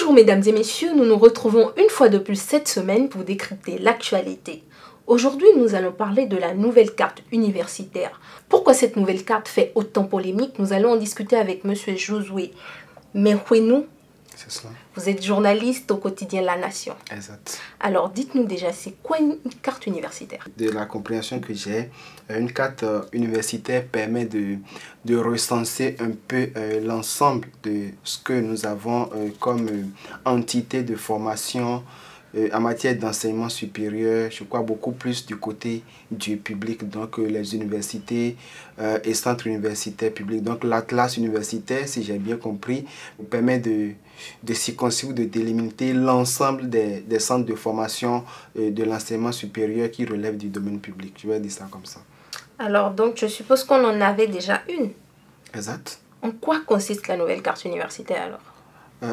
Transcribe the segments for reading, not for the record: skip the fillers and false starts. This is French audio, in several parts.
Bonjour mesdames et messieurs, nous nous retrouvons une fois de plus cette semaine pour décrypter l'actualité. Aujourd'hui, nous allons parler de la nouvelle carte universitaire. Pourquoi cette nouvelle carte fait autant polémique? Nous allons en discuter avec monsieur Josué Merwenou. C'est cela. Vous êtes journaliste au quotidien La Nation. Exact. Alors dites-nous déjà, c'est quoi une carte universitaire? De la compréhension que j'ai, une carte universitaire permet de recenser un peu l'ensemble de ce que nous avons comme entité de formation en matière d'enseignement supérieur. Je crois beaucoup plus du côté du public, donc les universités et centres universitaires publics. Donc l'atlas universitaire, si j'ai bien compris, permet de circonscrire ou de délimiter l'ensemble des centres de formation de l'enseignement supérieur qui relèvent du domaine public. Je vais dire ça comme ça. Alors donc je suppose qu'on en avait déjà une. Exact. En quoi consiste la nouvelle carte universitaire alors?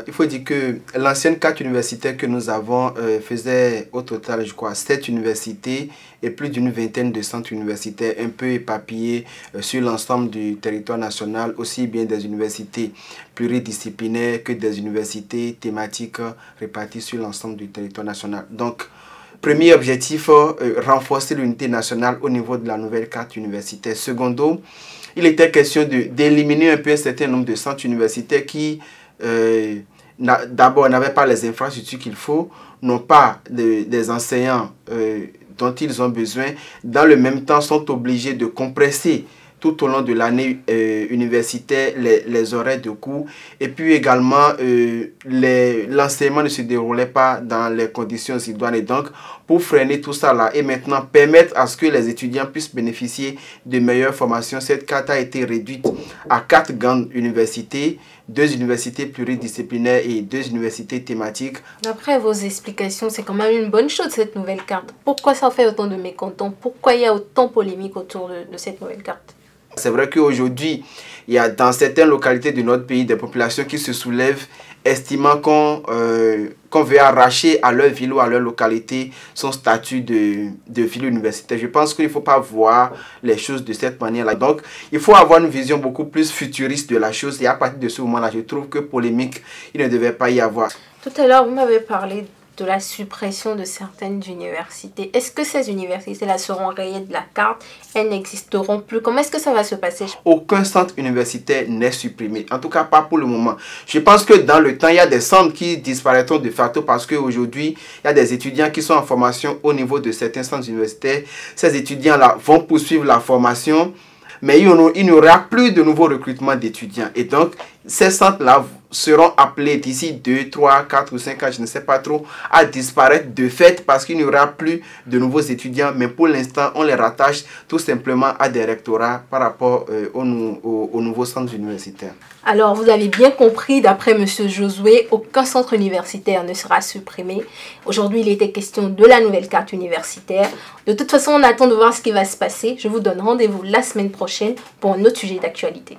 Il faut dire que l'ancienne carte universitaire que nous avons faisait au total, je crois, 7 universités et plus d'une vingtaine de centres universitaires un peu éparpillés sur l'ensemble du territoire national, aussi bien des universités pluridisciplinaires que des universités thématiques réparties sur l'ensemble du territoire national. Donc, premier objectif, renforcer l'unité nationale au niveau de la nouvelle carte universitaire. Secondo, il était question d'éliminer un peu un certain nombre de centres universitaires qui d'abord n'avaient pas les infrastructures qu'il faut, n'ont pas des enseignants dont ils ont besoin, dans le même temps sont obligés de compresser tout au long de l'année universitaire les horaires de cours, et puis également l'enseignement ne se déroulait pas dans les conditions idoines. Et donc pour freiner tout ça là et maintenant permettre à ce que les étudiants puissent bénéficier de meilleures formations, cette carte a été réduite à 4 grandes universités, 2 universités pluridisciplinaires et 2 universités thématiques. D'après vos explications, c'est quand même une bonne chose cette nouvelle carte. Pourquoi ça fait autant de mécontents? Pourquoi il y a autant de polémique autour de cette nouvelle carte? C'est vrai qu'aujourd'hui, il y a dans certaines localités de notre pays des populations qui se soulèvent estimant qu'on veut arracher à leur ville ou à leur localité son statut de ville universitaire. Je pense qu'il ne faut pas voir les choses de cette manière-là. Donc, il faut avoir une vision beaucoup plus futuriste de la chose. Et à partir de ce moment-là, je trouve que polémique, il ne devait pas y avoir. Tout à l'heure, vous m'avez parlé de la suppression de certaines universités. Est-ce que ces universités-là seront rayées de la carte? Elles n'existeront plus? Comment est-ce que ça va se passer? Aucun centre universitaire n'est supprimé. En tout cas, pas pour le moment. Je pense que dans le temps, il y a des centres qui disparaîtront de facto parce qu'aujourd'hui, il y a des étudiants qui sont en formation au niveau de certains centres universitaires. Ces étudiants-là vont poursuivre la formation, mais il n'y aura plus de nouveaux recrutements d'étudiants. Et donc, ces centres-là seront appelés d'ici 2, 3, 4 ou 5 ans, je ne sais pas trop, à disparaître de fait parce qu'il n'y aura plus de nouveaux étudiants. Mais pour l'instant, on les rattache tout simplement à des rectorats par rapport aux nouveaux centres universitaires. Alors, vous avez bien compris, d'après M. Josué, aucun centre universitaire ne sera supprimé. Aujourd'hui, il était question de la nouvelle carte universitaire. De toute façon, on attend de voir ce qui va se passer. Je vous donne rendez-vous la semaine prochaine pour un autre sujet d'actualité.